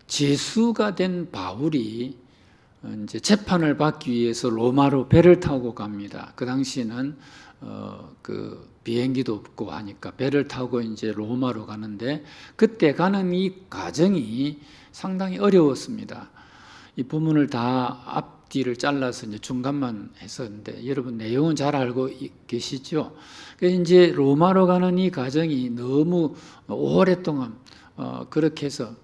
죄수가 된 바울이 이제 재판을 받기 위해서 로마로 배를 타고 갑니다. 그 당시에는 그 비행기도 없고 하니까 배를 타고 이제 로마로 가는데, 그때 가는 이 과정이 상당히 어려웠습니다. 이 본문을 다 앞뒤를 잘라서 이제 중간만 했었는데 여러분 내용은 잘 알고 계시죠? 그래서 이제 로마로 가는 이 과정이 너무 오랫동안 그렇게 해서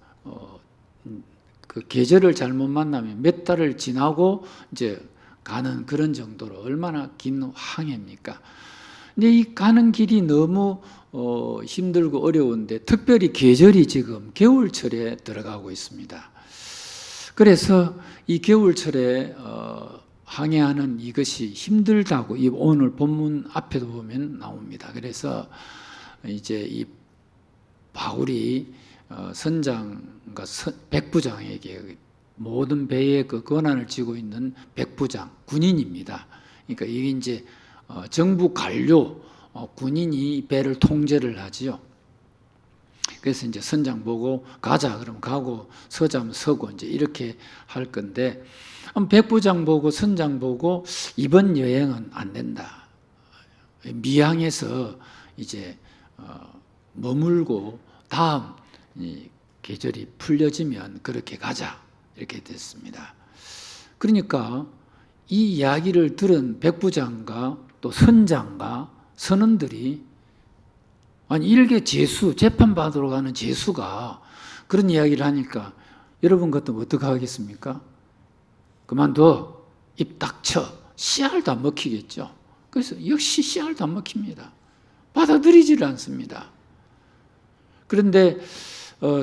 그 계절을 잘못 만나면 몇 달을 지나고 이제 가는 그런 정도로 얼마나 긴 항해입니까? 근데 이 가는 길이 너무 힘들고 어려운데, 특별히 계절이 지금 겨울철에 들어가고 있습니다. 그래서 이 겨울철에 항해하는 이것이 힘들다고 이 오늘 본문 앞에도 보면 나옵니다. 그래서 이제 이 바울이 선장과 백부장에게, 모든 배의 그 권한을 쥐고 있는 백부장, 군인입니다. 그러니까 이게 이제 정부 관료, 군인이 배를 통제를 하지요. 그래서 이제 선장 보고 가자 그러면 가고, 서자면 서고, 이제 이렇게 할 건데, 백부장 보고 선장 보고 이번 여행은 안 된다. 미항에서 이제 머물고 다음 계절이 풀려지면 그렇게 가자, 이렇게 됐습니다. 그러니까 이 이야기를 들은 백부장과 또 선장과 선원들이, 아니 일개 죄수, 재판받으러 가는 죄수가 그런 이야기를 하니까 여러분 같으면 어떻게 하겠습니까? 그만둬, 입 닥쳐, 씨알도 안 먹히겠죠. 그래서 역시 씨알도 안 먹힙니다. 받아들이지를 않습니다. 그런데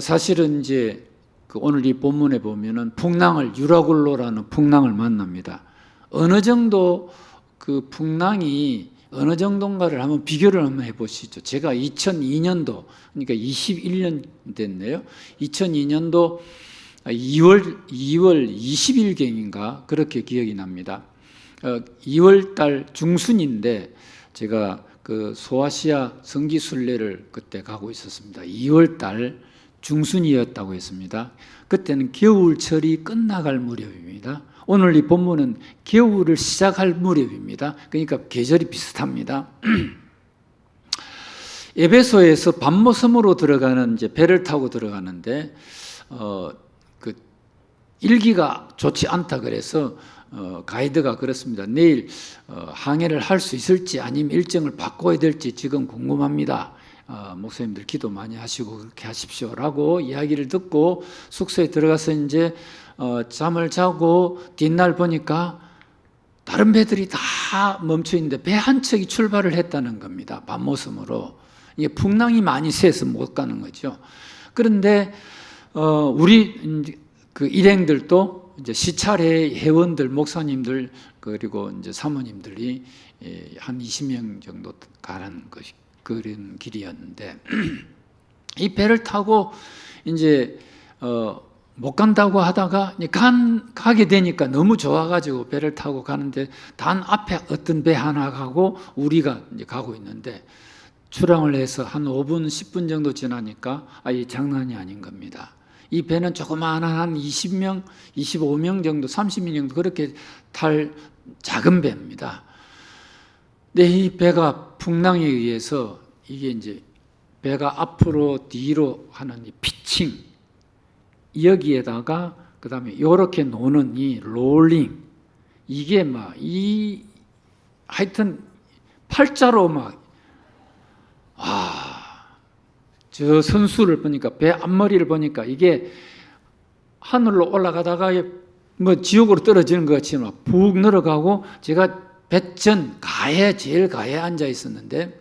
사실은 이제 그 오늘 이 본문에 보면은 풍랑을, 유라굴로라는 풍랑을 만납니다. 어느 정도 그 풍랑이 어느 정도인가를 한번 비교를 한번 해보시죠. 제가 2002년도, 그러니까 21년 됐네요. 2002년도 2월 20일경인가 그렇게 기억이 납니다. 2월 달 중순인데 제가 그 소아시아 성지순례를 그때 가고 있었습니다. 2월 달 중순이었다고 했습니다. 그때는 겨울철이 끝나갈 무렵입니다. 오늘 이 본문은 겨울을 시작할 무렵입니다. 그러니까 계절이 비슷합니다. 에베소에서 밤모섬으로 들어가는 이제 배를 타고 들어가는데 그 일기가 좋지 않다 그래서 가이드가 그렇습니다. 내일 항해를 할 수 있을지 아니면 일정을 바꿔야 될지 지금 궁금합니다. 목사님들 기도 많이 하시고 그렇게 하십시오라고 이야기를 듣고 숙소에 들어가서 이제 잠을 자고 뒷날 보니까 다른 배들이 다 멈춰 있는데 배 한 척이 출발을 했다는 겁니다. 밤모섬으로. 이게 풍랑이 많이 세서 못 가는 거죠. 그런데 우리 그 일행들도 이제 시차례 회원들, 목사님들 그리고 이제 사모님들이 한 20명 정도 가는 것이 그런 길이었는데 이 배를 타고 이제 못 간다고 하다가 가게 되니까 너무 좋아가지고 배를 타고 가는데 단 앞에 어떤 배 하나 가고 우리가 이제 가고 있는데 출항을 해서 한 5분, 10분 정도 지나니까 이 장난이 아닌 겁니다. 이 배는 조그마한 한 20명, 25명 정도, 30명 정도 그렇게 탈 작은 배입니다. 근데 이 배가 풍랑에 의해서 이게 이제 배가 앞으로 뒤로 하는 이 피칭, 여기에다가 그 다음에 이렇게 노는 이 롤링, 이게 막 하여튼 팔자로 저 선수를 보니까 배 앞머리를 보니까 이게 하늘로 올라가다가 지옥으로 떨어지는 것 같이 막 푹 늘어가고, 제가 배전 가에 제일 가에 앉아 있었는데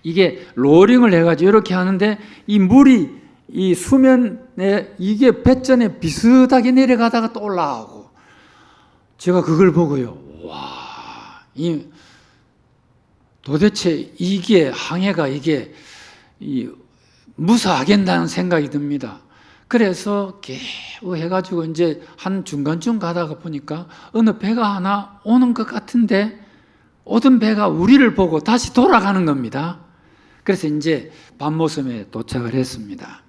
이게 로링을 해가지고 이렇게 하는데 이 물이 이 수면에 이게 배전에 비슷하게 내려가다가 또 올라오고, 제가 그걸 보고요, 도대체 이게 항해가 이게 무사하겠다는 생각이 듭니다. 그래서 겨우 해가지고 이제 한 중간쯤 가다가 보니까 어느 배가 하나 오는 것 같은데 오던 배가 우리를 보고 다시 돌아가는 겁니다. 그래서 이제 밤모섬에 도착을 했습니다.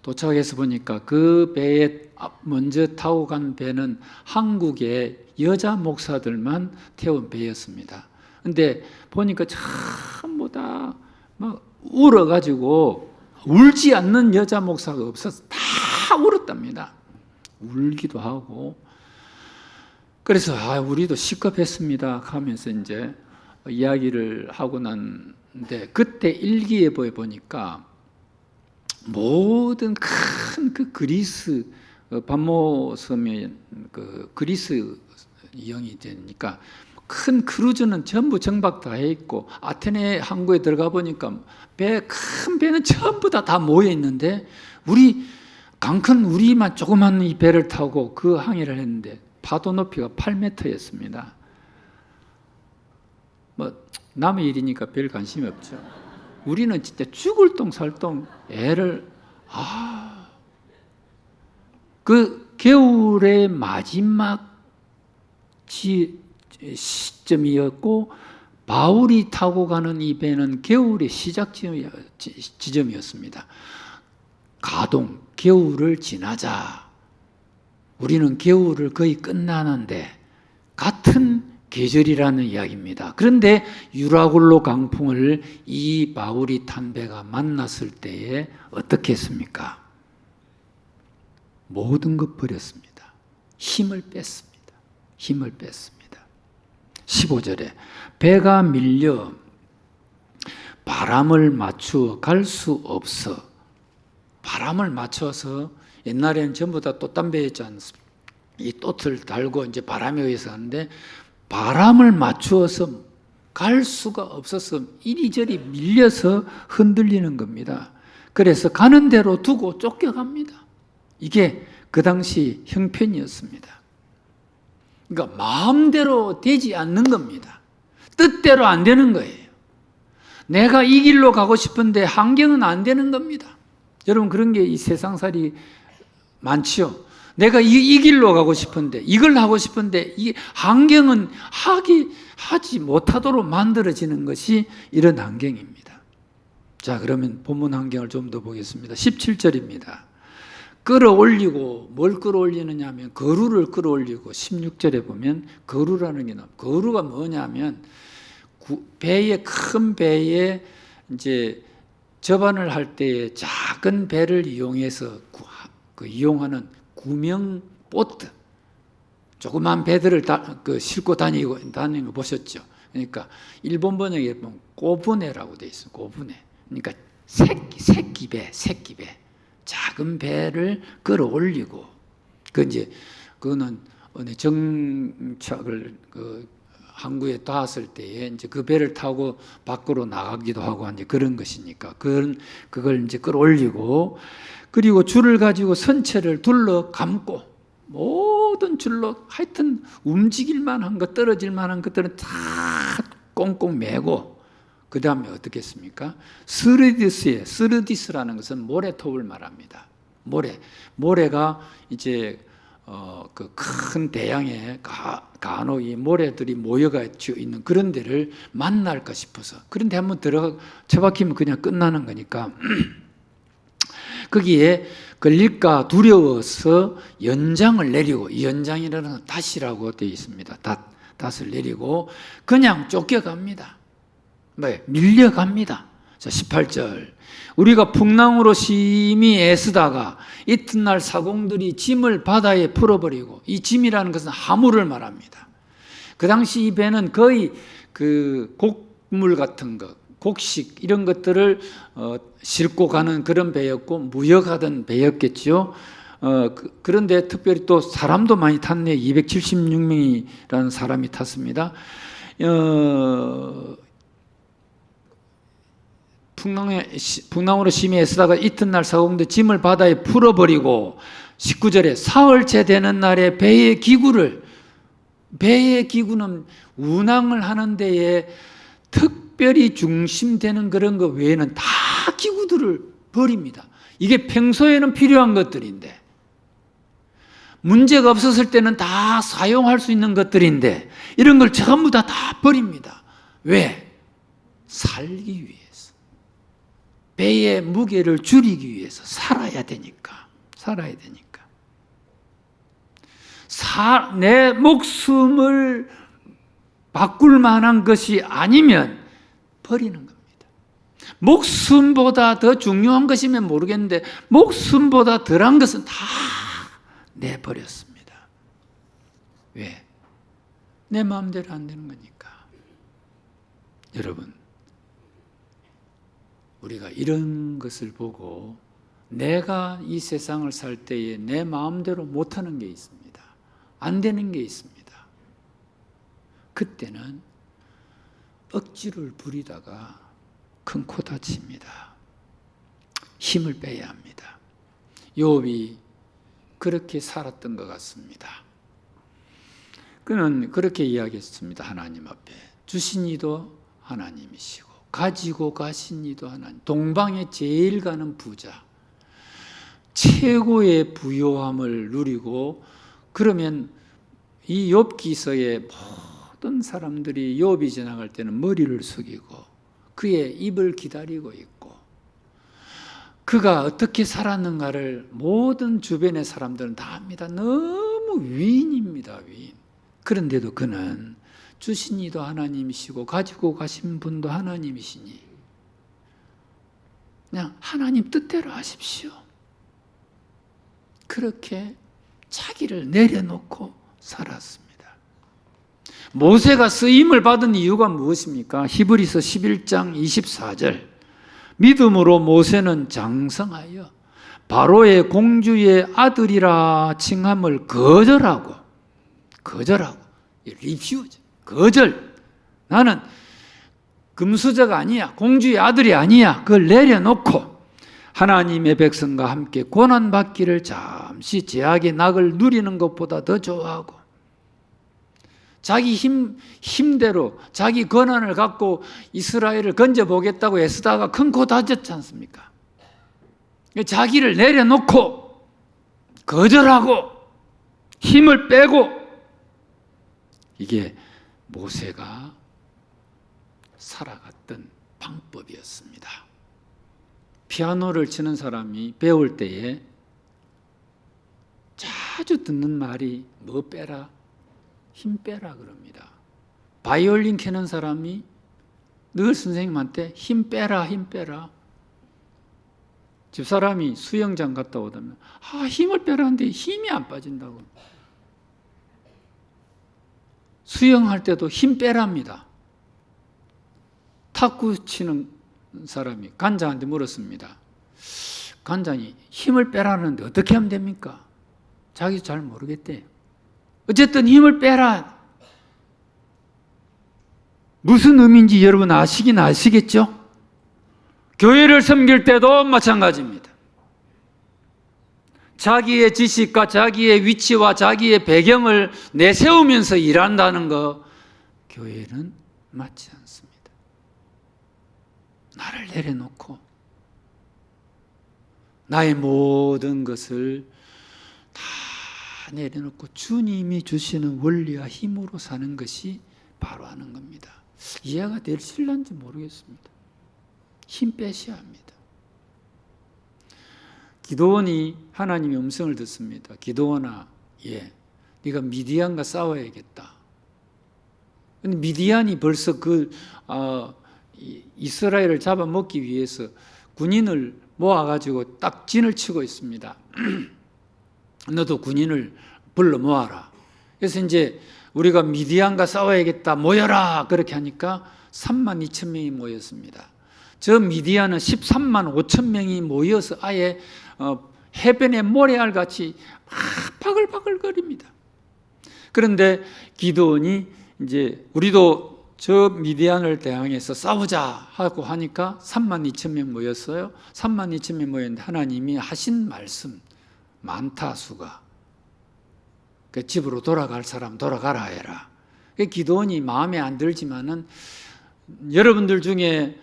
도착해서 보니까 그 배에 먼저 타고 간 배는 한국의 여자 목사들만 태운 배였습니다. 근데 보니까 전부 다 막 울어가지고 울지 않는 여자 목사가 없어서 다 울었답니다. 울기도 하고. 그래서 우리도 시급했습니다 하면서 이제 이야기를 하고 났는데, 그때 일기예보에 보니까 모든 큰 그 그리스 반모섬에 그 그리스 영이 되니까 큰 크루즈는 전부 정박 다 해 있고, 아테네 항구에 들어가 보니까 큰 배는 전부 다 모여 있는데, 강큰 우리만 조그만 이 배를 타고 그 항해를 했는데 파도 높이가 8m였습니다. 남의 일이니까 별 관심이 없죠. 우리는 진짜 죽을 똥 살 똥 애를 그 겨울의 마지막 시점이었고, 바울이 타고 가는 이 배는 겨울의 시작 지점이었습니다. 가동, 겨울을 지나자. 우리는 겨울을 거의 끝나는데 같은 계절이라는 이야기입니다. 그런데 유라굴로 강풍을 이 바울이 탄 배가 만났을 때에 어떻게 했습니까? 모든 것 버렸습니다. 힘을 뺐습니다. 힘을 뺐습니다. 15절에 배가 밀려 바람을 맞추어 갈 수 없어. 바람을 맞춰서, 옛날에는 전부 다 돛담배였지 않습니까? 이 돛을 달고 이제 바람에 의해서 하는데, 바람을 맞추어서 갈 수가 없어서 이리저리 밀려서 흔들리는 겁니다. 그래서 가는 대로 두고 쫓겨갑니다. 이게 그 당시 형편이었습니다. 그러니까 마음대로 되지 않는 겁니다. 뜻대로 안 되는 거예요. 내가 이 길로 가고 싶은데 환경은 안 되는 겁니다. 여러분, 그런 게 이 세상살이 많지요. 내가 이 길로 가고 싶은데, 이걸 하고 싶은데 이 환경은 하지 못하도록 만들어지는 것이 이런 환경입니다. 자, 그러면 본문 환경을 좀 더 보겠습니다. 17절입니다. 끌어올리고, 뭘 끌어올리느냐 하면 거루를 끌어올리고, 16절에 보면 거루라는 게 나와요. 거루가 뭐냐면 큰 배에 이제 접안을 할 때에 작은 배를 이용해서 이용하는 구명 보트, 조그만 배들을 싣고 다니는 거 보셨죠? 그러니까 일본 번역에 보면 고부네라고 돼 있어요. 고부네. 그러니까 새끼 배. 작은 배를 끌어올리고, 그거는 어느 정착을 항구에 닿았을 때에 이제 그 배를 타고 밖으로 나가기도 하고 이제 그런 것이니까 그걸 이제 끌어올리고, 그리고 줄을 가지고 선체를 둘러 감고, 모든 줄로 하여튼 움직일 만한 것, 떨어질 만한 것들은 다 꽁꽁 매고, 그 다음에 어떻게 했습니까? 스르디스라는 것은 모래톱을 말합니다. 모래가 이제 그 큰 대양에 간혹 이 모래들이 모여가 있는 그런 데를 만날까 싶어서, 그런데 한번 처박히면 그냥 끝나는 거니까 거기에 걸릴까 두려워서 연장을 내리고, 이 연장이라는 닷이라고 되어 있습니다. 닷을 내리고 그냥 쫓겨갑니다. 밀려갑니다. 자, 18절. 우리가 풍랑으로 심히 애쓰다가 이튿날 사공들이 짐을 바다에 풀어버리고, 이 짐이라는 것은 화물을 말합니다. 그 당시 이 배는 거의 그 곡물 같은 것, 곡식 이런 것들을 싣고 가는 그런 배였고, 무역하던 배였겠죠. 그런데 특별히 또 사람도 많이 탔네. 276명이라는 사람이 탔습니다. 풍랑으로 심히 애쓰다가 이튿날 사공들 짐을 바다에 풀어버리고, 19절에 사흘째 되는 날에 배의 기구는 운항을 하는 데에 특별히 중심되는 그런 것 외에는 다 기구들을 버립니다. 이게 평소에는 필요한 것들인데, 문제가 없었을 때는 다 사용할 수 있는 것들인데, 이런 걸 전부 다 버립니다. 왜? 살기 위해서. 배의 무게를 줄이기 위해서 살아야 되니까. 내 목숨을 바꿀 만한 것이 아니면 버리는 겁니다. 목숨보다 더 중요한 것이면 모르겠는데 목숨보다 덜한 것은 다 내버렸습니다. 왜? 내 마음대로 안 되는 거니까. 여러분, 우리가 이런 것을 보고 내가 이 세상을 살 때에 내 마음대로 못하는 게 있습니다. 안 되는 게 있습니다. 그때는 억지를 부리다가 큰 코 다칩니다. 힘을 빼야 합니다. 욥이 그렇게 살았던 것 같습니다. 그는 그렇게 이야기했습니다. 하나님 앞에 주신 이도 하나님이시고 가지고 가신 이도 하나님, 동방에 제일 가는 부자, 최고의 부요함을 누리고, 그러면 이 욥기서의 모든 사람들이 욥이 지나갈 때는 머리를 숙이고 그의 입을 기다리고 있고, 그가 어떻게 살았는가를 모든 주변의 사람들은 다 압니다. 너무 위인입니다. 위인. 그런데도 그는 주신 이도 하나님이시고 가지고 가신 분도 하나님이시니 그냥 하나님 뜻대로 하십시오. 그렇게 자기를 내려놓고 살았습니다. 모세가 쓰임을 받은 이유가 무엇입니까? 히브리서 11장 24절. 믿음으로 모세는 장성하여 바로의 공주의 아들이라 칭함을 거절하고 리퓨즈, 거절. 나는 금수저가 아니야, 공주의 아들이 아니야. 그걸 내려놓고 하나님의 백성과 함께 고난받기를 잠시 제약의 낙을 누리는 것보다 더 좋아하고, 자기 힘대로 자기 권한을 갖고 이스라엘을 건져보겠다고 애쓰다가 큰 코 다쳤지 않습니까? 자기를 내려놓고 거절하고 힘을 빼고, 이게 모세가 살아갔던 방법이었습니다. 피아노를 치는 사람이 배울 때에 자주 듣는 말이 뭐 빼라? 힘 빼라 그럽니다. 바이올린 켜는 사람이 늘 선생님한테 힘 빼라, 힘 빼라. 집사람이 수영장 갔다 오다면 힘을 빼라는데 힘이 안 빠진다고. 수영할 때도 힘 빼랍니다. 탁구 치는 사람이 관장한테 물었습니다. 관장이 힘을 빼라는데 어떻게 하면 됩니까? 자기도 잘 모르겠대요. 어쨌든 힘을 빼라. 무슨 의미인지 여러분 아시긴 아시겠죠? 교회를 섬길 때도 마찬가지입니다. 자기의 지식과 자기의 위치와 자기의 배경을 내세우면서 일한다는 거, 교회는 맞지 않습니다. 나를 내려놓고 나의 모든 것을 다 내려놓고 주님이 주시는 원리와 힘으로 사는 것이 바로 하는 겁니다. 이해가 되실런지 모르겠습니다. 힘 빼셔야 합니다. 기드온이 하나님의 음성을 듣습니다. 기드온아, 네가 미디안과 싸워야겠다. 근데 미디안이 벌써 이스라엘을 잡아먹기 위해서 군인을 모아가지고 딱 진을 치고 있습니다. 너도 군인을 불러 모아라. 그래서 이제 우리가 미디안과 싸워야겠다, 모여라, 그렇게 하니까 3만 2천 명이 모였습니다. 저 미디안은 13만 5천 명이 모여서 아예 해변의 모래알 같이 막 바글바글거립니다. 그런데 기드온이 이제 우리도 저 미디안을 대항해서 싸우자 하고 하니까 3만 2천 명 모였어요. 3만 2천 명 모였는데 하나님이 하신 말씀, 많다 수가. 그 집으로 돌아갈 사람 돌아가라 해라. 기드온이 마음에 안 들지만은 여러분들 중에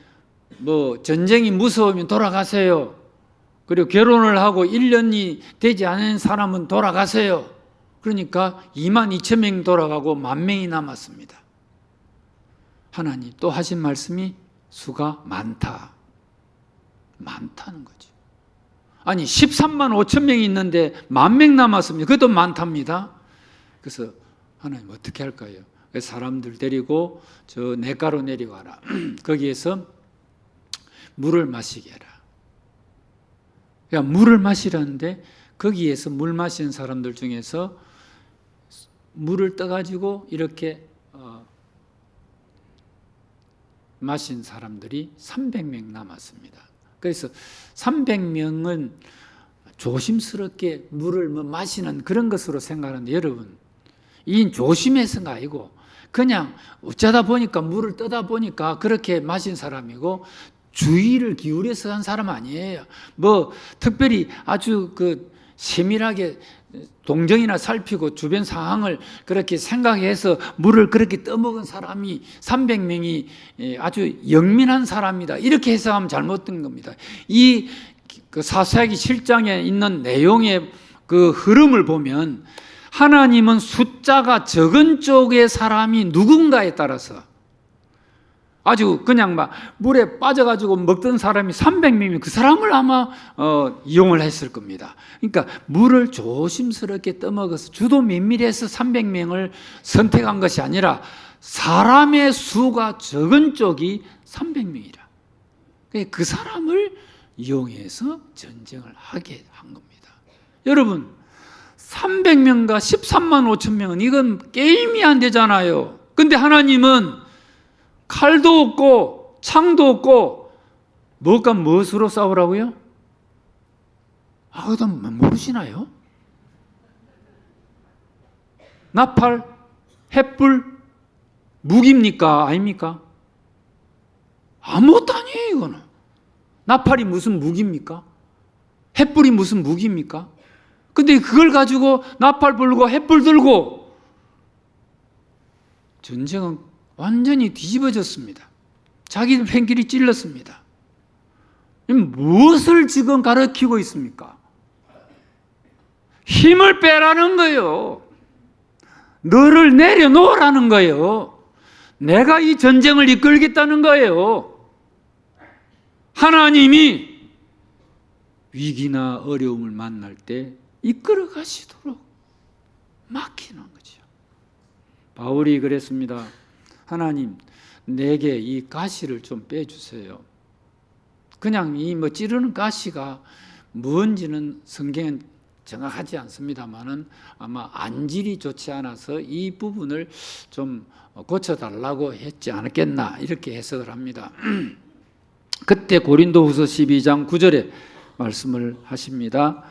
뭐 전쟁이 무서우면 돌아가세요. 그리고 결혼을 하고 1년이 되지 않은 사람은 돌아가세요. 그러니까 2만 2천 명 돌아가고 1만 명이 남았습니다. 하나님 또 하신 말씀이 수가 많다. 많다는 거죠. 아니 13만 5천 명이 있는데 10,000명 남았습니다. 그것도 많답니다. 그래서 하나님 어떻게 할까요? 사람들 데리고 저 냇가로 내려와라. 거기에서 물을 마시게 해라. 그러니까 물을 마시라는데 거기에서 물 마시는 사람들 중에서 물을 떠가지고 이렇게 마신 사람들이 300명 남았습니다. 그래서 300명은 조심스럽게 물을 마시는 그런 것으로 생각하는데 여러분, 이 조심해서가 아니고 그냥 어쩌다 보니까 물을 떠다 보니까 그렇게 마신 사람이고 주의를 기울여서 한 사람 아니에요. 뭐 특별히 아주 그 세밀하게 동정이나 살피고 주변 상황을 그렇게 생각해서 물을 그렇게 떠먹은 사람이 300명이 아주 영민한 사람이다. 이렇게 해석하면 잘못된 겁니다. 이 그 사사기 7장에 있는 내용의 그 흐름을 보면 하나님은 숫자가 적은 쪽의 사람이 누군가에 따라서 아주 그냥 막 물에 빠져가지고 먹던 사람이 300명이면 그 사람을 아마 이용을 했을 겁니다. 그러니까 물을 조심스럽게 떠먹어서 주도 면밀해서 300명을 선택한 것이 아니라 사람의 수가 적은 쪽이 300명이라. 그 사람을 이용해서 전쟁을 하게 한 겁니다. 여러분 300명과 13만 5천 명은 이건 게임이 안 되잖아요. 근데 하나님은 칼도 없고 창도 없고 뭐가 무엇으로 싸우라고요? 그건 모르시나요? 나팔, 햇불, 무기입니까? 아닙니까? 아무것도 아니에요. 이거는 나팔이 무슨 무기입니까? 햇불이 무슨 무기입니까? 근데 그걸 가지고 나팔 불고 햇불 들고 전쟁은 완전히 뒤집어졌습니다. 자기들 팬끼리 찔렀습니다. 무엇을 지금 가르치고 있습니까? 힘을 빼라는 거예요. 너를 내려놓으라는 거예요. 내가 이 전쟁을 이끌겠다는 거예요. 하나님이 위기나 어려움을 만날 때 이끌어 가시도록 맡기는 거죠. 바울이 그랬습니다. 하나님, 내게 이 가시를 좀 빼주세요. 그냥 이 찌르는 가시가 뭔지는 성경은 정확하지 않습니다만은 아마 안질이 좋지 않아서 이 부분을 좀 고쳐달라고 했지 않았겠나 이렇게 해석을 합니다. 그때 고린도후서 12장 9절에 말씀을 하십니다.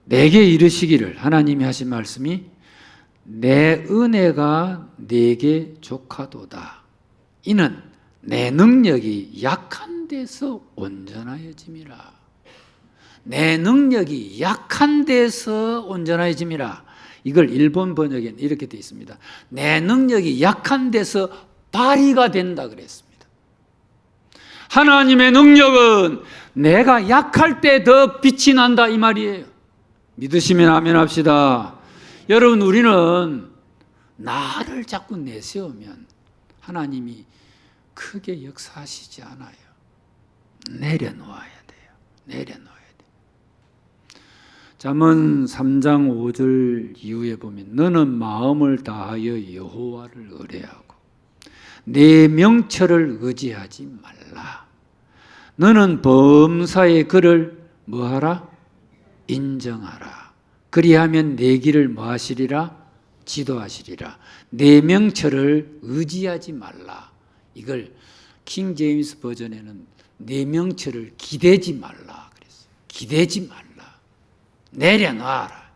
내게 이르시기를, 하나님이 하신 말씀이 내 은혜가 내게 족하도다. 이는 내 능력이 약한 데서 온전하여짐이라. 내 능력이 약한 데서 온전하여짐이라. 이걸 일본 번역에는 이렇게 되어 있습니다. 내 능력이 약한 데서 발휘가 된다 그랬습니다. 하나님의 능력은 내가 약할 때 더 빛이 난다 이 말이에요. 믿으시면 아멘 합시다. 여러분, 우리는 나를 자꾸 내세우면 하나님이 크게 역사하시지 않아요. 내려놓아야 돼요. 내려놓아야 돼요. 잠언 3장 5절 이후에 보면 너는 마음을 다하여 여호와를 의뢰하고 내 명철을 의지하지 말라. 너는 범사의 그를 뭐하라? 인정하라. 그리하면 내 길을 뭐하시리라? 지도하시리라. 내 명철을 의지하지 말라. 이걸 킹 제임스 버전에는 내 명철을 기대지 말라 그랬어요. 기대지 말라. 내려놔라.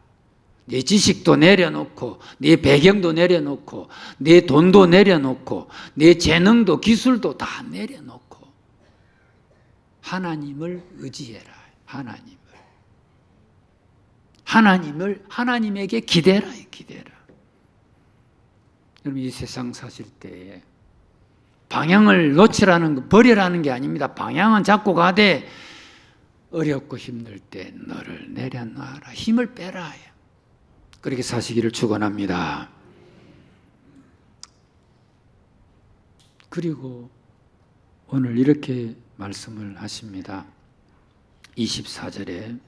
내 지식도 내려놓고 내 배경도 내려놓고 내 돈도 내려놓고 내 재능도 기술도 다 내려놓고 하나님을 의지해라. 하나님에게 기대라. 여러분, 이 세상 사실 때 방향을 놓치라는 거, 버리라는 게 아닙니다. 방향은 잡고 가되 어렵고 힘들 때 너를 내려놔라. 힘을 빼라. 그렇게 사시기를 축원합니다. 그리고 오늘 이렇게 말씀을 하십니다. 24절에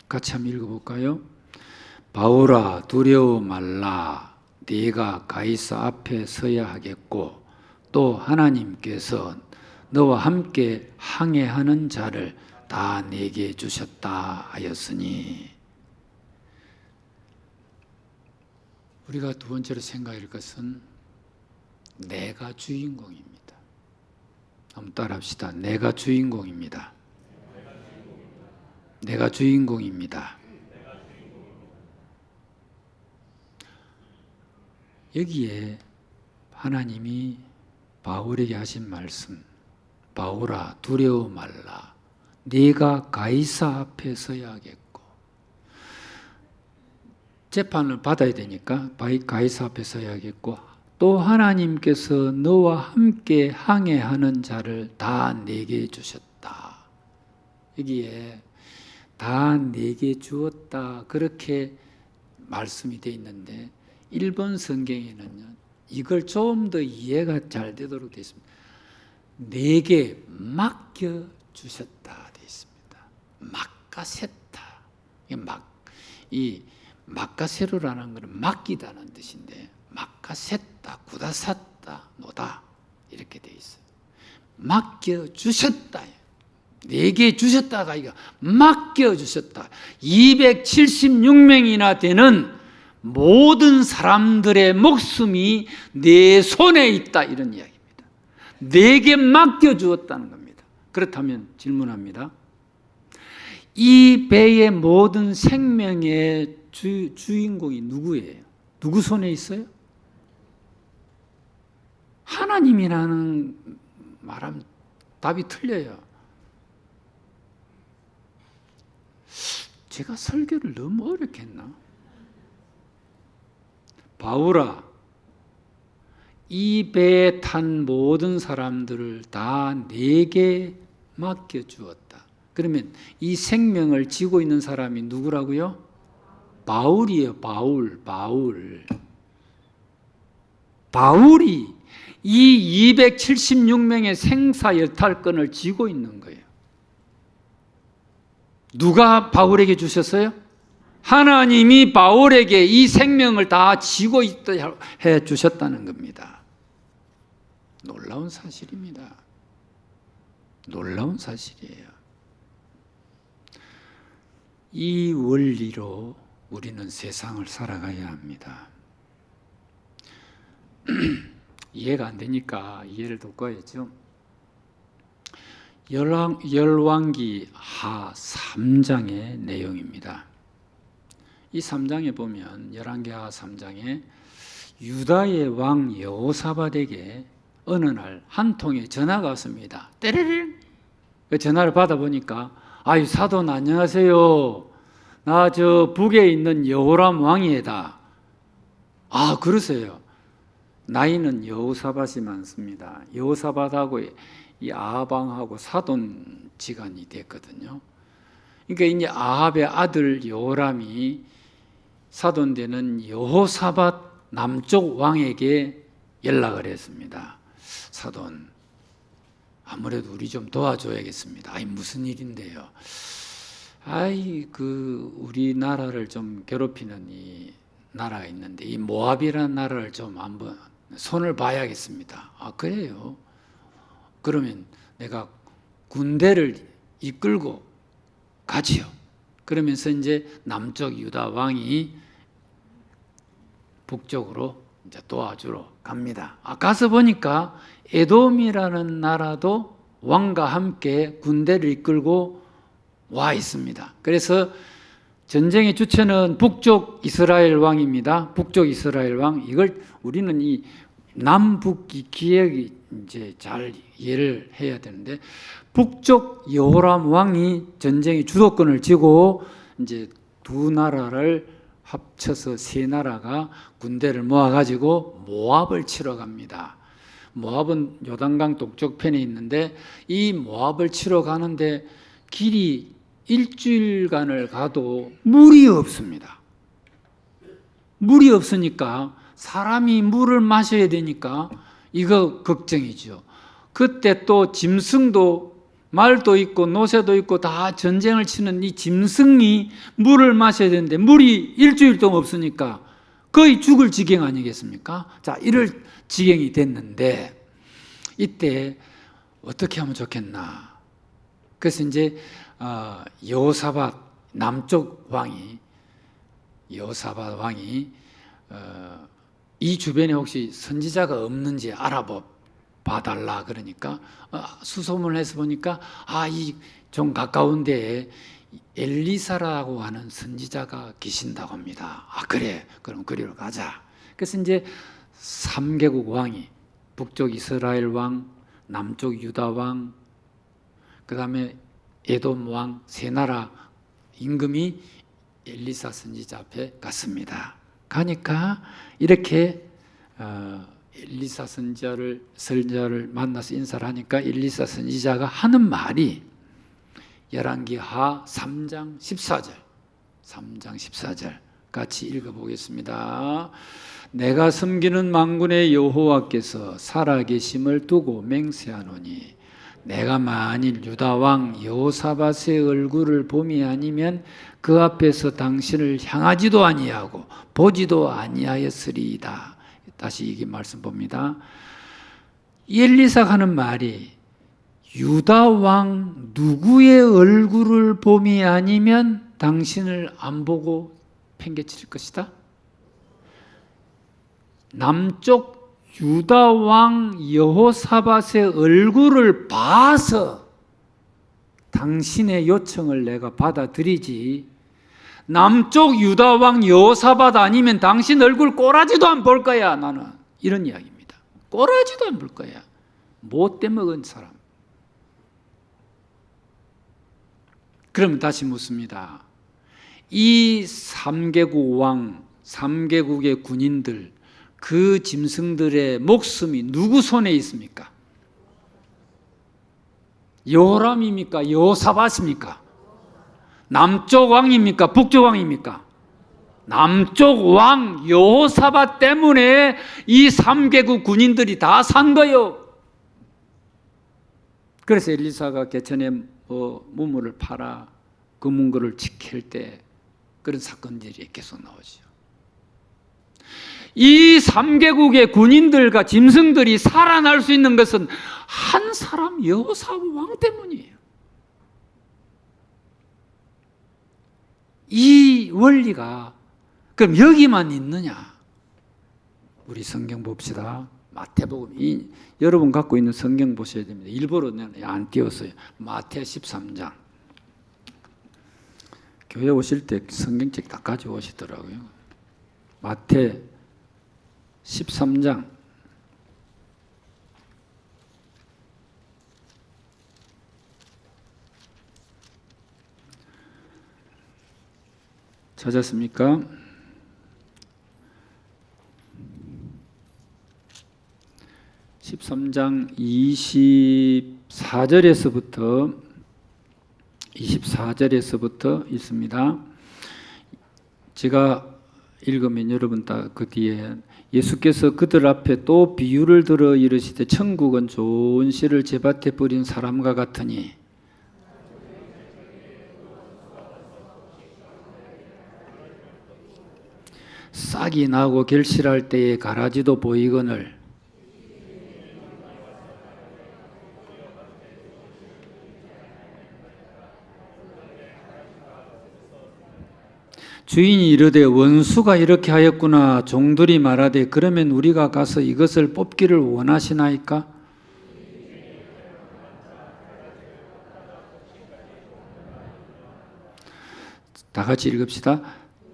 같이 한번 읽어볼까요? 바울아 두려워 말라. 네가 가이사 앞에 서야 하겠고 또 하나님께서 너와 함께 항해하는 자를 다 내게 주셨다 하였으니. 우리가 두 번째로 생각할 것은 내가 주인공입니다. 한번 따라합시다. 내가 주인공입니다. 내가 주인공입니다. 여기에 하나님이 바울에게 하신 말씀, 바울아 두려워 말라. 네가 가이사 앞에 서야 하겠고, 재판을 받아야 되니까 가이사 앞에 서야 하겠고, 또 하나님께서 너와 함께 항해하는 자를 다 내게 주셨다. 여기에 다 내게 주었다 그렇게 말씀이 되어 있는데, 일본 성경에는요 이걸 좀 더 이해가 잘 되도록 되어 있습니다. 내게 맡겨 주셨다 되어 있습니다. 마카세타. 이 마카세루라는 것은 맡기다는 뜻인데, 마카세타, 구다샀다, 노다 이렇게 되어 있어요. 맡겨 주셨다. 내게 주셨다가 이거 맡겨 주셨다. 276명이나 되는 모든 사람들의 목숨이 내 손에 있다 이런 이야기입니다. 내게 맡겨 주었다는 겁니다. 그렇다면 질문합니다. 이 배의 모든 생명의 주인공이 누구예요? 누구 손에 있어요? 하나님이라는 말하면 답이 틀려요. 제가 설교를 너무 어렵게 했나? 바울아, 이 배에 탄 모든 사람들을 다 내게 맡겨주었다. 그러면 이 생명을 지고 있는 사람이 누구라고요? 바울이에요. 바울이 이 276명의 생사여탈권을 쥐고 있는 거예요. 누가 바울에게 주셨어요? 하나님이 바울에게 이 생명을 다 쥐고 있다 해 주셨다는 겁니다. 놀라운 사실입니다. 놀라운 사실이에요. 이 원리로 우리는 세상을 살아가야 합니다. 이해가 안 되니까 이해를 돕고야죠. 열왕기 하 3장의 내용입니다. 이 3장에 보면 열왕기 하 3장에 유다의 왕 여호사밧에게 어느 날 한 통의 전화가 왔습니다. 떼르르. 그 전화를 받아보니까 아유 사돈 안녕하세요. 나 저 북에 있는 여호람 왕이다. 아 그러세요. 나이는 여호사밧이 많습니다. 여호사밧하고 이 아합왕하고 사돈지간이 됐거든요. 그러니까 이제 아합의 아들 여호람이 사돈되는 여호사밧 남쪽 왕에게 연락을 했습니다. 사돈, 아무래도 우리 좀 도와줘야겠습니다. 아이 무슨 일인데요? 아이 그 우리나라를 좀 괴롭히는 이 나라가 있는데 이 모압이라는 나라를 좀 한번 손을 봐야겠습니다. 아 그래요? 그러면 내가 군대를 이끌고 가지요. 그러면서 이제 남쪽 유다 왕이 북쪽으로 이제 도와주러 갑니다. 가서 보니까 에돔이라는 나라도 왕과 함께 군대를 이끌고 와 있습니다. 그래서 전쟁의 주체는 북쪽 이스라엘 왕입니다. 북쪽 이스라엘 왕. 이걸 우리는 이 남북 기억이 이제 잘 이해를 해야 되는데, 북쪽 여호람 왕이 전쟁의 주도권을 쥐고 이제 두 나라를 합쳐서 세 나라가 군대를 모아가지고 모압을 치러 갑니다. 모압은 요단강 동쪽편에 있는데 이 모압을 치러 가는데 길이 일주일간을 가도 물이 없습니다. 물이 없으니까 사람이 물을 마셔야 되니까 이거 걱정이죠. 그때 또 짐승도 말도 있고 노새도 있고 다 전쟁을 치는 이 짐승이 물을 마셔야 되는데 물이 일주일 동안 없으니까 거의 죽을 지경 아니겠습니까? 자, 이럴 지경이 됐는데 이때 어떻게 하면 좋겠나? 그래서 이제 여호사밧 남쪽 왕이 여호사밧 왕이 이 주변에 혹시 선지자가 없는지 알아봐달라 그러니까 수소문을 해서 보니까 이 좀 가까운 데에 엘리사라고 하는 선지자가 계신다고 합니다. 그래, 그럼 그리로 가자. 그래서 이제 3개국 왕이 북쪽 이스라엘 왕, 남쪽 유다 왕, 그 다음에 에돔 왕, 세 나라 임금이 엘리사 선지자 앞에 갔습니다. 가니까 이렇게 엘리사 선지자를 만나서 인사를 하니까 엘리사 선지자가 하는 말이 열왕기하 3장 14절 같이 읽어보겠습니다. 내가 섬기는 만군의 여호와께서 살아계심을 두고 맹세하노니 내가 만일 유다 왕 여호사밧의 얼굴을 봄이 아니면 그 앞에서 당신을 향하지도 아니하고 보지도 아니하였으리이다. 다시 이게 말씀 봅니다. 엘리사가 하는 말이 유다 왕 누구의 얼굴을 봄이 아니면 당신을 안 보고 팽개칠 것이다. 남쪽 유다 왕 여호사밧의 얼굴을 봐서 당신의 요청을 내가 받아들이지 남쪽 유다 왕 여호사밧 아니면 당신 얼굴 꼬라지도 안 볼 거야. 나는 이런 이야기입니다. 꼬라지도 안 볼 거야. 못돼 먹은 사람. 그럼 다시 묻습니다. 이 3개국 왕, 3개국의 군인들, 그 짐승들의 목숨이 누구 손에 있습니까? 여호람입니까? 여호사밧입니까? 남쪽 왕입니까? 북쪽 왕입니까? 남쪽 왕 여호사밧 때문에 이 3개국 군인들이 다 산 거요. 그래서 엘리사가 개천에 문물을 팔아 그 문거를 지킬 때 그런 사건들이 계속 나오죠. 이 3개국의 군인들과 짐승들이 살아날 수 있는 것은 한 사람 여호사밧 왕 때문이에요. 이 원리가 그럼 여기만 있느냐? 우리 성경 봅시다. 마태복음, 여러분 갖고 있는 성경 보셔야 됩니다. 일부러 안 띄웠어요. 마태 13장. 교회 오실 때 성경책 다 가져오시더라고요. 마태 13장. 찾았습니까? 13장 24절에서부터 있습니다. 제가 읽으면 여러분 다 그 뒤에 예수께서 그들 앞에 또 비유를 들어 이르시되 천국은 좋은 씨를 제밭에 뿌린 사람과 같으니 싹이 나고 결실할 때에 가라지도 보이거늘 주인이 이르되 원수가 이렇게 하였구나. 종들이 말하되 그러면 우리가 가서 이것을 뽑기를 원하시나이까? 다 같이 읽읍시다.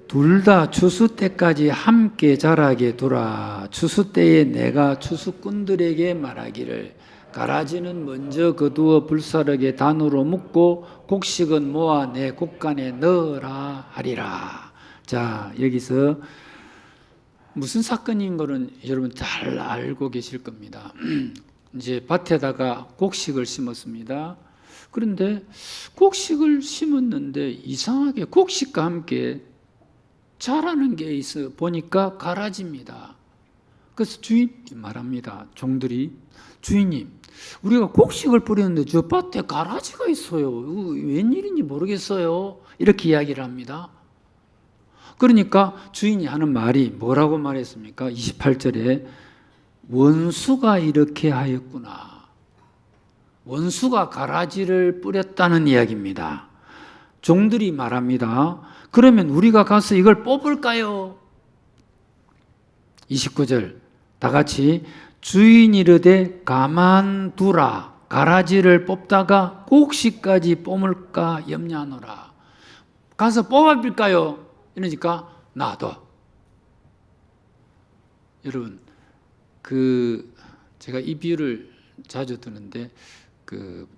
둘 다 추수 때까지 함께 자라게 두라. 추수 때에 내가 추수꾼들에게 말하기를 가라지는 먼저 거두어 불사르게 단으로 묶고 곡식은 모아 내 곡간에 넣으라 하리라. 자, 여기서 무슨 사건인 거는 여러분 잘 알고 계실 겁니다. 이제 밭에다가 곡식을 심었습니다. 그런데 곡식을 심었는데 이상하게 곡식과 함께 자라는 게 있어 보니까 가라지입니다. 그래서 주인이 말합니다. 종들이 주인님, 우리가 곡식을 뿌렸는데 저 밭에 가라지가 있어요. 이거 웬일인지 모르겠어요. 이렇게 이야기를 합니다. 그러니까 주인이 하는 말이 뭐라고 말했습니까? 28절에 원수가 이렇게 하였구나. 원수가 가라지를 뿌렸다는 이야기입니다. 종들이 말합니다. 그러면 우리가 가서 이걸 뽑을까요? 29절 다 같이 주인이 이르되 가만두라. 가라지를 뽑다가 곡식까지 뽑을까 염려하노라. 가서 뽑아볼까요? 이러니까 놔둬. 여러분, 제가 이 비유를 자주 드는데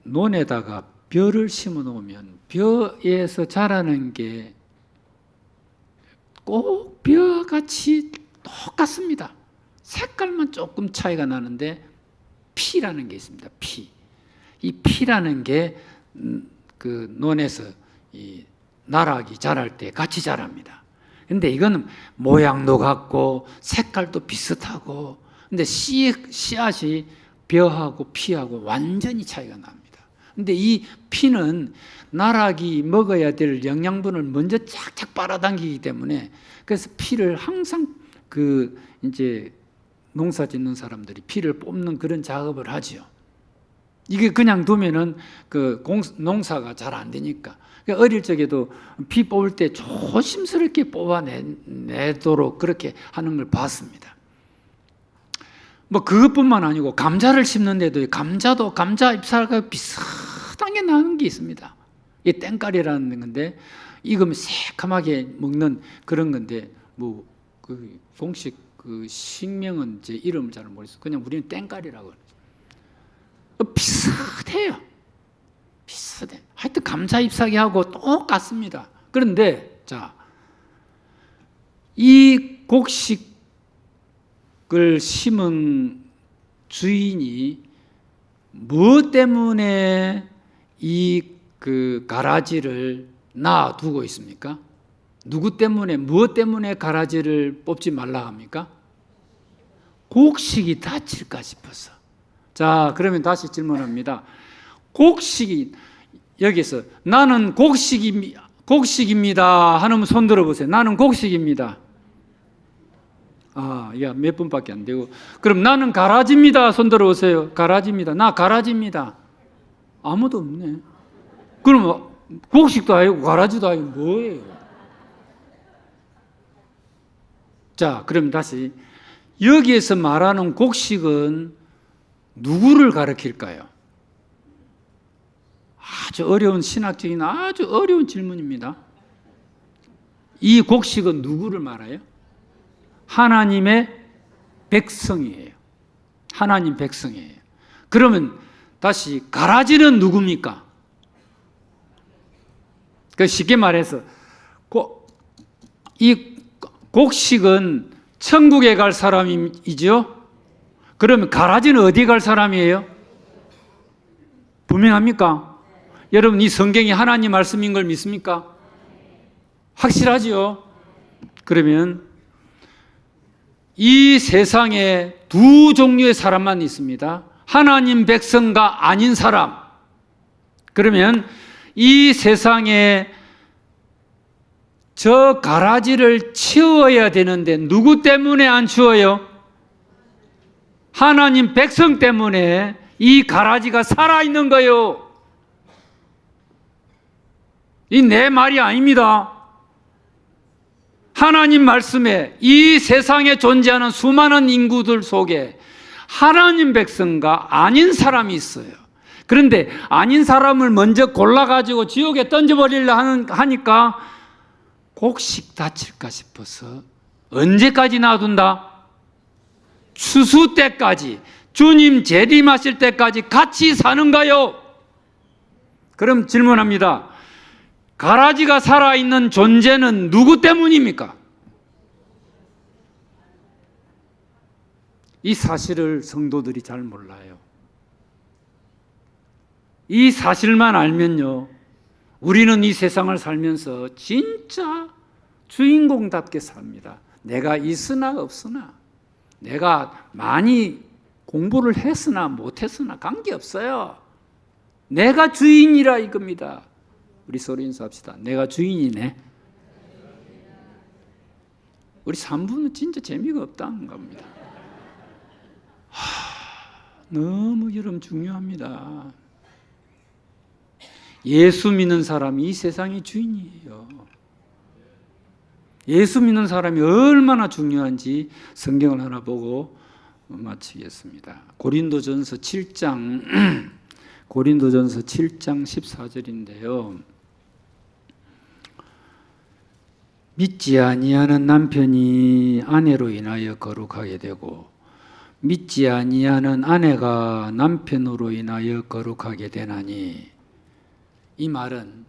논에다가 벼를 심어 놓으면 벼에서 자라는 게 꼭 벼같이 똑같습니다. 색깔만 조금 차이가 나는데 피라는 게 있습니다. 피. 이 피라는 게 논에서 이 나락이 자랄 때 같이 자랍니다. 근데 이거는 모양도 같고 색깔도 비슷하고 근데 씨앗이 벼하고 피하고 완전히 차이가 납니다. 근데 이 피는 나락이 먹어야 될 영양분을 먼저 쫙쫙 빨아당기기 때문에 그래서 피를 항상 이제 농사 짓는 사람들이 피를 뽑는 그런 작업을 하지요. 이게 그냥 두면은 농사가 잘 안 되니까. 어릴 적에도 피 뽑을 때 조심스럽게 뽑아내도록 그렇게 하는 걸 봤습니다. 뭐 그것뿐만 아니고 감자를 심는데도 감자도 감자 잎사귀가 비슷한 게 나는 게 있습니다. 이게 땡깔이라는 건데 익으면 새카맣게 먹는 그런 건데 뭐 공식 식명은 제 이름을 잘 모르겠어요. 그냥 우리는 땡깔이라고 그러죠. 비슷해요. 비슷해. 하여튼 감자 잎사귀하고 똑같습니다. 그런데 이 곡식을 심은 주인이 뭐 때문에 이 가라지를 놔두고 있습니까? 누구 때문에, 무엇 때문에 가라지를 뽑지 말라 합니까? 곡식이 다칠까 싶어서. 자, 그러면 다시 질문합니다. 곡식이, 여기서 나는 곡식입니다 하는 손 들어보세요. 나는 곡식입니다. 몇 분밖에 안 되고. 그럼 나는 가라지입니다. 손 들어보세요. 가라지입니다. 나 가라지입니다. 아무도 없네. 그럼 곡식도 아니고 가라지도 아니고 뭐예요? 자, 그럼 다시 여기에서 말하는 곡식은 누구를 가리킬까요? 아주 어려운 신학적인 아주 어려운 질문입니다. 이 곡식은 누구를 말해요? 하나님의 백성이에요. 하나님 백성이에요. 그러면 다시 가라지는 누굽니까? 쉽게 말해서 이 곡식은 천국에 갈 사람이죠. 그러면 가라지는 어디 갈 사람이에요? 분명합니까? 여러분, 이 성경이 하나님 말씀인 걸 믿습니까? 확실하지요? 그러면 이 세상에 두 종류의 사람만 있습니다. 하나님 백성과 아닌 사람. 그러면 이 세상에 저 가라지를 치워야 되는데 누구 때문에 안 치워요? 하나님 백성 때문에 이 가라지가 살아있는 거예요. 이 내 말이 아닙니다. 하나님 말씀에 이 세상에 존재하는 수많은 인구들 속에 하나님 백성과 아닌 사람이 있어요. 그런데 아닌 사람을 먼저 골라가지고 지옥에 던져버리려 하니까 곡식 다칠까 싶어서 언제까지 놔둔다? 추수 때까지, 주님 재림하실 때까지 같이 사는가요? 그럼 질문합니다. 가라지가 살아있는 존재는 누구 때문입니까? 이 사실을 성도들이 잘 몰라요. 이 사실만 알면요, 우리는 이 세상을 살면서 진짜 주인공답게 삽니다. 내가 있으나 없으나, 내가 많이 공부를 했으나 못했으나 관계없어요. 내가 주인이라 이겁니다. 우리 서로 인사합시다. 내가 주인이네. 우리 3부는 진짜 재미가 없다는 겁니다. 너무 여러분 중요합니다. 예수 믿는 사람이 이 세상의 주인이에요. 예수 믿는 사람이 얼마나 중요한지 성경을 하나 보고 마치겠습니다. 고린도전서 7장 14절인데요. 믿지 아니하는 남편이 아내로 인하여 거룩하게 되고 믿지 아니하는 아내가 남편으로 인하여 거룩하게 되나니, 이 말은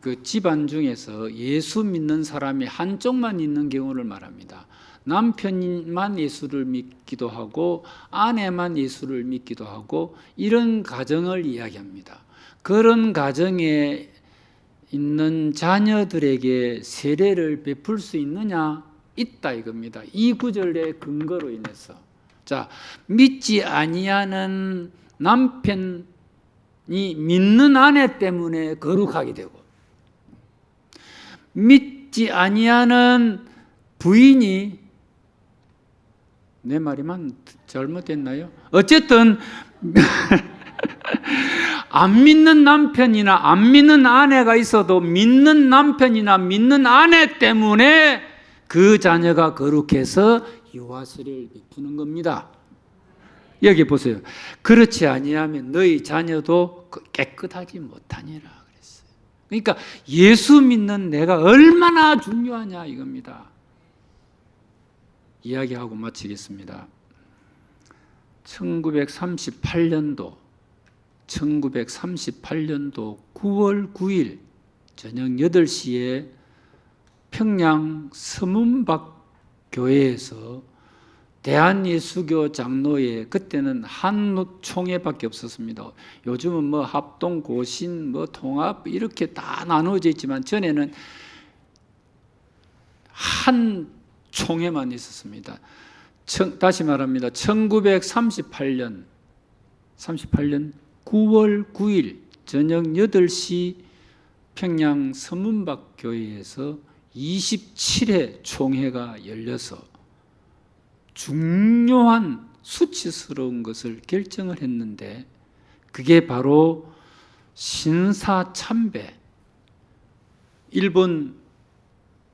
그 집안 중에서 예수 믿는 사람이 한쪽만 있는 경우를 말합니다. 남편만 예수를 믿기도 하고 아내만 예수를 믿기도 하고 이런 가정을 이야기합니다. 그런 가정에 있는 자녀들에게 세례를 베풀 수 있느냐? 있다 이겁니다. 이 구절의 근거로 인해서. 자, 믿지 아니하는 남편이 믿는 아내 때문에 거룩하게 되고, 믿지 아니하는 부인이, 내 말이만 잘못됐나요? 어쨌든 안 믿는 남편이나 안 믿는 아내가 있어도 믿는 남편이나 믿는 아내 때문에 그 자녀가 거룩해서 유아세례를 베푸는 겁니다. 여기 보세요. 그렇지 아니하면 너희 자녀도 깨끗하지 못하니라 그랬어요. 그러니까 예수 믿는 내가 얼마나 중요하냐 이겁니다. 이야기하고 마치겠습니다. 1938년도 9월 9일 저녁 8시에 평양 서문박 교회에서 대한예수교 장로회, 그때는 한 총회밖에 없었습니다. 요즘은 뭐 합동, 고신, 뭐 통합 이렇게 다 나누어져 있지만 전에는 한 총회만 있었습니다. 다시 말합니다. 1938년 9월 9일 저녁 8시 평양 서문박 교회에서 27회 총회가 열려서 중요한 수치스러운 것을 결정을 했는데, 그게 바로 신사참배, 일본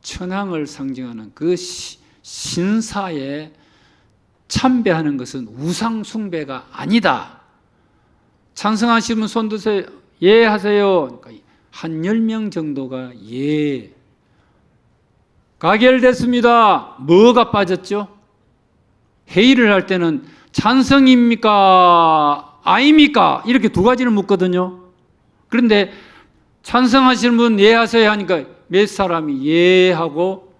천황을 상징하는 그 신사에 참배하는 것은 우상숭배가 아니다. 찬성하시면 손 드세요. 예 하세요. 그러니까 한 10명 정도가 예. 가결됐습니다. 뭐가 빠졌죠? 회의를 할 때는 찬성입니까? 아닙니까? 이렇게 두 가지를 묻거든요. 그런데 찬성하시는 분 예 하세요 하니까 몇 사람이 예 하고,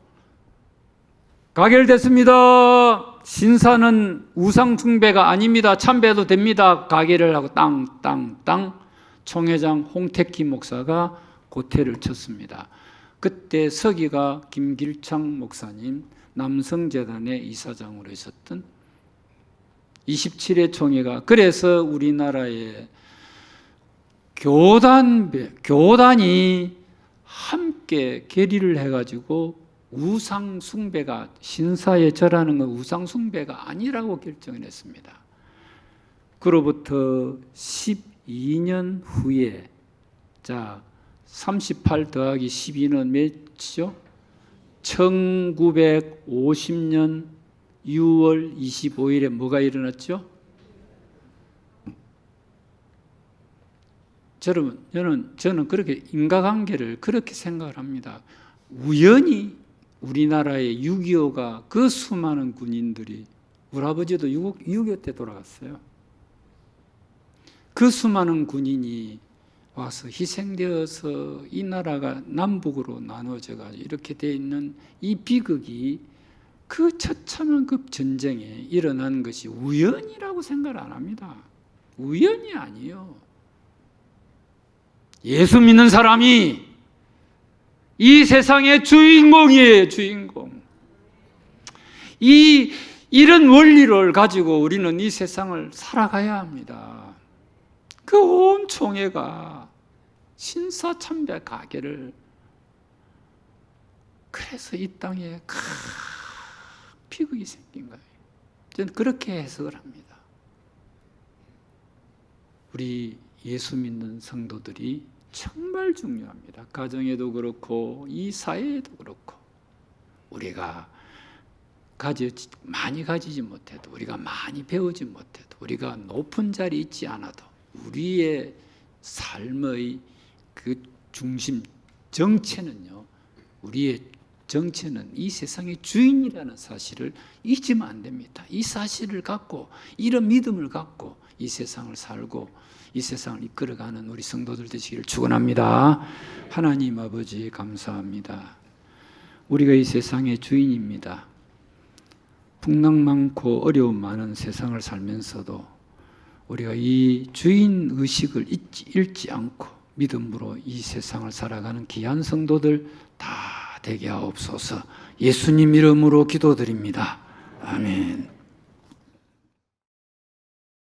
가결됐습니다. 신사는 우상숭배가 아닙니다. 참배도 됩니다. 가결을 하고 땅 총회장 홍택기 목사가 고퇴를 쳤습니다. 그때 서기가 김길창 목사님, 남성재단의 이사장으로 있었던 27회 총회가, 그래서 우리나라의 교단이 함께 결의를 해가지고 우상숭배가, 신사에 절하는 건 우상숭배가 아니라고 결정을 했습니다. 그로부터 12년 후에, 자, 38 더하기 12는 몇이죠? 1950년 6월 25일에 뭐가 일어났죠? 저는 그렇게 인과관계를 그렇게 생각을 합니다. 우연히 우리나라의 6.25가, 그 수많은 군인들이, 우리 아버지도 6.25 때 돌아갔어요. 그 수많은 군인이 와서 희생되어서 이 나라가 남북으로 나눠져가 이렇게 돼 있는 이 비극이, 그 처참한 그 전쟁에 일어난 것이 우연이라고 생각을 안 합니다. 우연이 아니에요. 예수 믿는 사람이 이 세상의 주인공이에요. 주인공. 이런 원리를 가지고 우리는 이 세상을 살아가야 합니다. 그 온 총회가 신사참배가게를, 그래서 이 땅에 큰 비극이 생긴 거예요. 저는 그렇게 해석을 합니다. 우리 예수 믿는 성도들이 정말 중요합니다. 가정에도 그렇고 이 사회에도 그렇고, 우리가 많이 가지지 못해도, 우리가 많이 배우지 못해도, 우리가 높은 자리에 있지 않아도 우리의 삶의 그 중심 정체는요, 우리의 정체는 이 세상의 주인이라는 사실을 잊으면 안 됩니다. 이 사실을 갖고, 이런 믿음을 갖고 이 세상을 살고 이 세상을 이끌어가는 우리 성도들 되시기를 축원합니다. 하나님 아버지 감사합니다. 우리가 이 세상의 주인입니다. 풍랑 많고 어려움 많은 세상을 살면서도 우리가 이 주인 의식을 잃지 않고 믿음으로 이 세상을 살아가는 귀한 성도들 다 되게 하옵소서. 예수님 이름으로 기도드립니다. 아멘.